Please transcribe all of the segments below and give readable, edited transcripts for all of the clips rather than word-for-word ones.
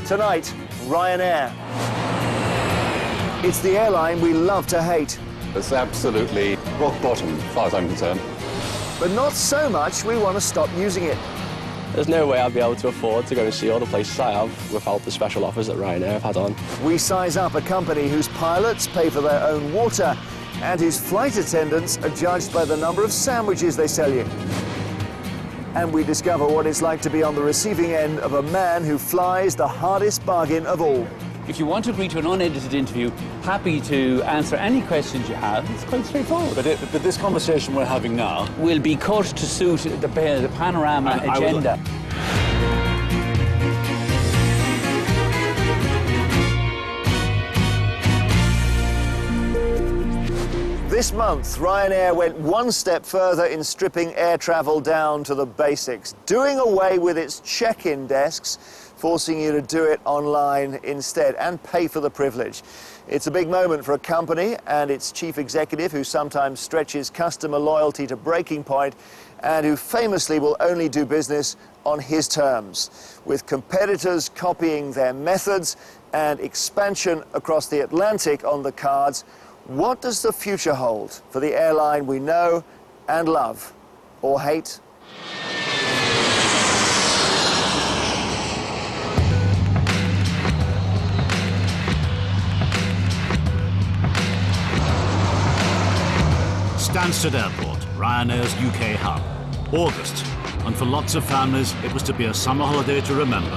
Tonight, Ryanair. It's the airline we love to hate. It's absolutely rock bottom, as far as I'm concerned. But not so much we want to stop using it. There's no way I'd be able to afford to go and see all the places I have without the special offers that Ryanair have had on. We size up a company whose pilots pay for their own water and whose flight attendants are judged by the number of sandwiches they sell you. And we discover what it's like to be on the receiving end of a man who flies the hardest bargain of all. If you want to agree to an unedited interview, happy to answer any questions you have. It's quite straightforward. But this conversation we're having now Will be cut to suit the panorama agenda. This month, Ryanair went one step further in stripping air travel down to the basics, doing away with its check-in desks, forcing you to do it online instead and pay for the privilege. It's a big moment for a company and its chief executive, who sometimes stretches customer loyalty to breaking point and who famously will only do business on his terms. With competitors copying their methods and expansion across the Atlantic on the cards, what does the future hold for the airline we know and love, or hate? Stansted Airport, Ryanair's UK hub. August, and for lots of families, it was to be a summer holiday to remember.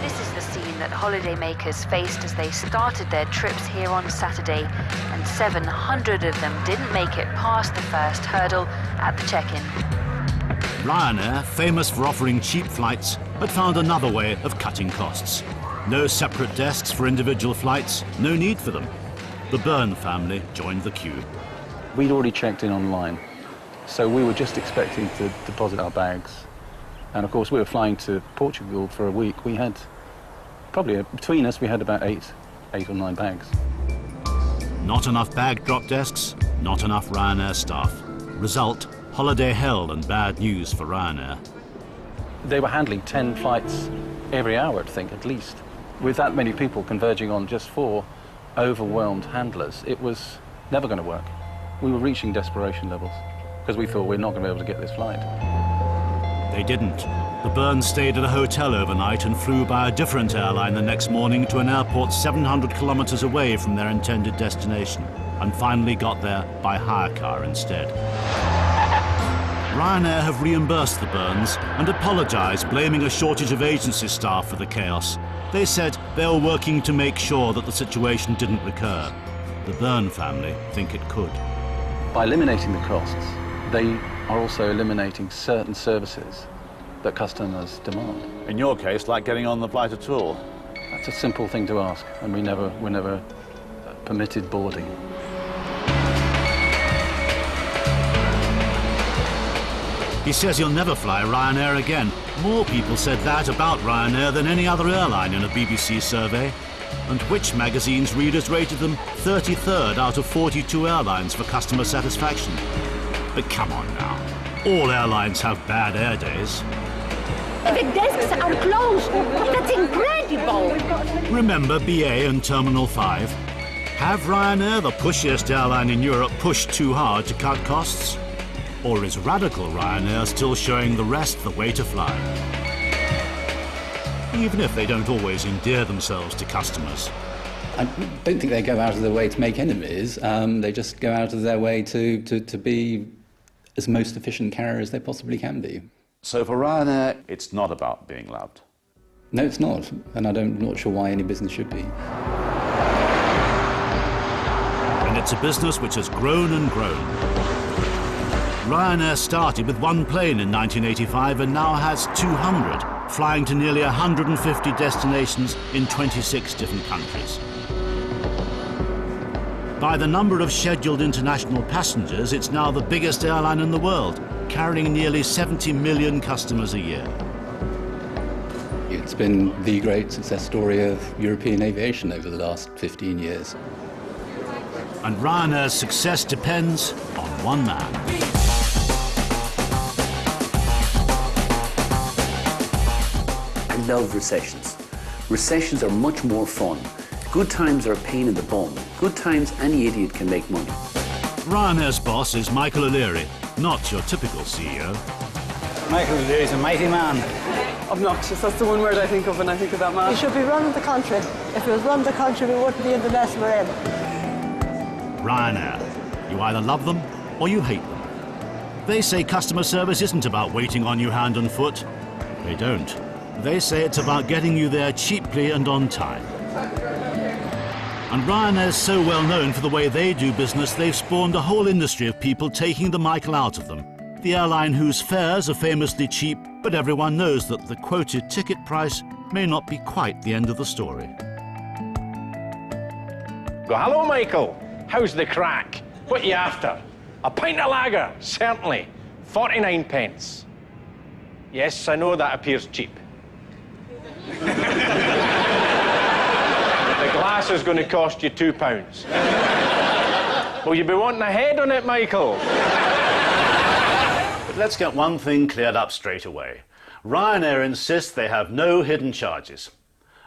This is the scene that holidaymakers faced as they started their trips here on Saturday, and 700 of them didn't make it past the first hurdle at the check-in. Ryanair, famous for offering cheap flights, had found another way of cutting costs. No separate desks for individual flights, no need for them. The Byrne family joined the queue. We'd already checked in online, so we were just expecting to deposit our bags. And of course, we were flying to Portugal for a week. We had probably, between us, we had about eight or nine bags. Not enough bag drop desks, not enough Ryanair staff. Result, holiday hell and bad news for Ryanair. They were handling 10 flights every hour, I think, at least. With that many people converging on just 4 overwhelmed handlers, it was never going to work. We were reaching desperation levels because we thought we're not going to be able to get this flight. They didn't. The Byrnes stayed at a hotel overnight and flew by a different airline the next morning to an airport 700 kilometers away from their intended destination, and finally got there by hire car instead. Ryanair have reimbursed the Byrnes and apologized, blaming a shortage of agency staff for the chaos. They said they were working to make sure that the situation didn't recur. The Byrne family think it could. By eliminating the costs, they are also eliminating certain services that customers demand. in your case, like getting on the flight at all. That's a simple thing to ask, and we're never permitted boarding. He says he'll never fly Ryanair again. More people said that about Ryanair than any other airline in a BBC survey. And which magazine's readers rated them 33rd out of 42 airlines for customer satisfaction. But come on now, all airlines have bad air days. The desks are closed. That's incredible. Remember BA and Terminal 5? Have Ryanair, the pushiest airline in Europe, pushed too hard to cut costs? Or is radical Ryanair still showing the rest the way to fly? Even if they don't always endear themselves to customers. I don't think they go out of their way to make enemies. They just go out of their way to be as most efficient carrier as they possibly can be. So for Ryanair, it's not about being loved? No, it's not. And I'm not sure why any business should be. And it's a business which has grown and grown. Ryanair started with one plane in 1985 and now has 200, flying to nearly 150 destinations in 26 different countries. By the number of scheduled international passengers, it's now the biggest airline in the world, carrying nearly 70 million customers a year. It's been the great success story of European aviation over the last 15 years. And Ryanair's success depends on one man. I love recessions. Recessions are much more fun. Good times are a pain in the bum. Good times, any idiot can make money. Ryanair's boss is Michael O'Leary, not your typical CEO. Michael O'Leary's a mighty man. Obnoxious, that's the one word I think of when I think of that man. He should be running the country. If he was running the country, we wouldn't be in the mess we're in. Ryanair. You either love them or you hate them. They say customer service isn't about waiting on you hand and foot. They don't. They say it's about getting you there cheaply and on time. And Ryanair's so well known for the way they do business, they've spawned a whole industry of people taking the Michael out of them. The airline whose fares are famously cheap, but everyone knows that the quoted ticket price may not be quite the end of the story. Well, hello, Michael. How's the crack? What are you after? A pint of lager, certainly. 49 pence. Yes, I know that appears cheap. The glass is going to cost you £2. Will you be wanting a head on it, Michael? But let's get one thing cleared up straight away. Ryanair insists they have no hidden charges.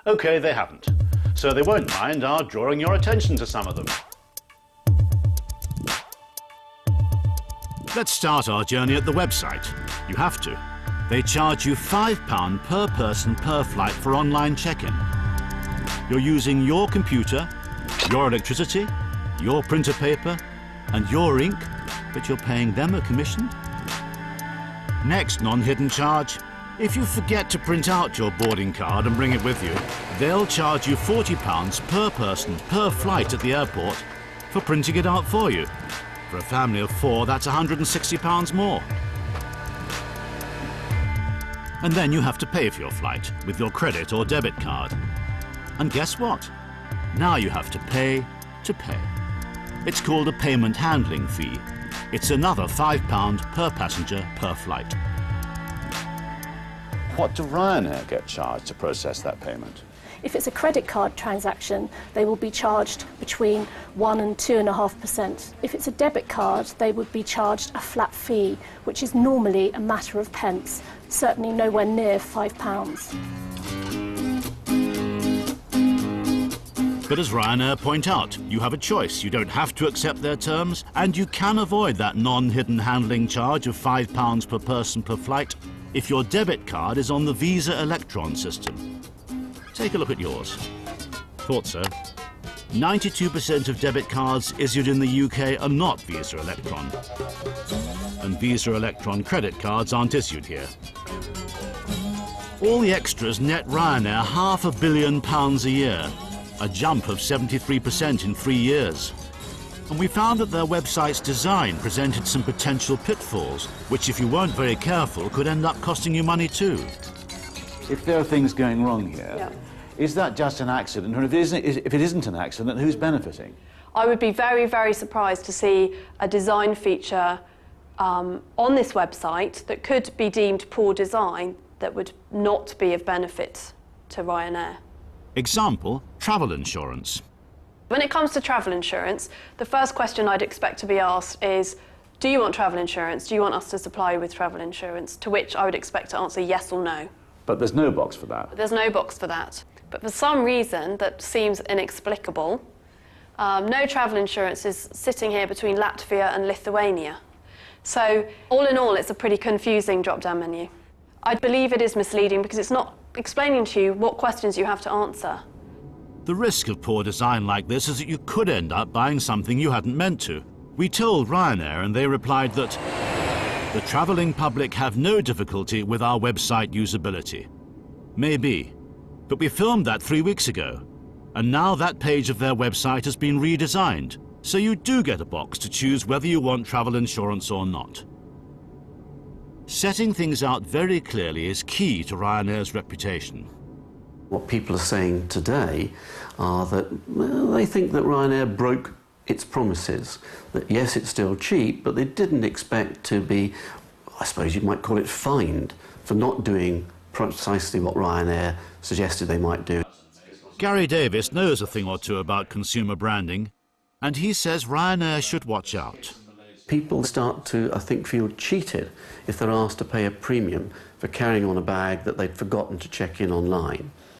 OK, they haven't. So they won't mind our drawing your attention to some of them. Let's start our journey at the website. You have to. They charge you £5 per person per flight for online check-in. You're using your computer, your electricity, your printer paper, and your ink, but you're paying them a commission? Next non-hidden charge, if you forget to print out your boarding card and bring it with you, they'll charge you £40 per person per flight at the airport for printing it out for you. For a family of 4, that's £160 more. And then you have to pay for your flight with your credit or debit card. And guess what? Now you have to pay to pay. It's called a payment handling fee. It's another £5 per passenger per flight. What do Ryanair get charged to process that payment? If it's a credit card transaction, they will be charged between 1 and 2.5%. If it's a debit card, they would be charged a flat fee, which is normally a matter of pence, certainly nowhere near £5. But as Ryanair point out, you have a choice. You don't have to accept their terms, and you can avoid that non-hidden handling charge of £5 per person per flight if your debit card is on the Visa Electron system. Take a look at yours. Thought so. 92% of debit cards issued in the UK are not Visa Electron. And Visa Electron credit cards aren't issued here. All the extras net Ryanair £500 million a year, a jump of 73% in 3 years. And we found that their website's design presented some potential pitfalls, which if you weren't very careful could end up costing you money too. If there are things going wrong here, is that just an accident? And if it isn't an accident, who's benefiting? I would be very, very surprised to see a design feature on this website that could be deemed poor design that would not be of benefit to Ryanair. Example, travel insurance. When it comes to travel insurance, the first question I'd expect to be asked is, do you want travel insurance? Do you want us to supply you with travel insurance? To which I would expect to answer yes or no. But there's no box for that. There's no box for that. But for some reason that seems inexplicable, no travel insurance is sitting here between Latvia and Lithuania. So all in all, it's a pretty confusing drop-down menu. I believe it is misleading because it's not explaining to you what questions you have to answer. The risk of poor design like this is that you could end up buying something you hadn't meant to. We told Ryanair and they replied that the travelling public have no difficulty with our website usability. Maybe. But we filmed that 3 weeks ago. And now that page of their website has been redesigned. So you do get a box to choose whether you want travel insurance or not. Setting things out very clearly is key to Ryanair's reputation. What people are saying today are that they think that Ryanair broke its promises. That yes, it's still cheap, but they didn't expect to be, I suppose you might call it, fined for not doing precisely what Ryanair suggested they might do. Gary Davis knows a thing or two about consumer branding, and he says Ryanair should watch out. people start to, I think, feel cheated if they're asked to pay a premium for carrying on a bag that they'd forgotten to check in online.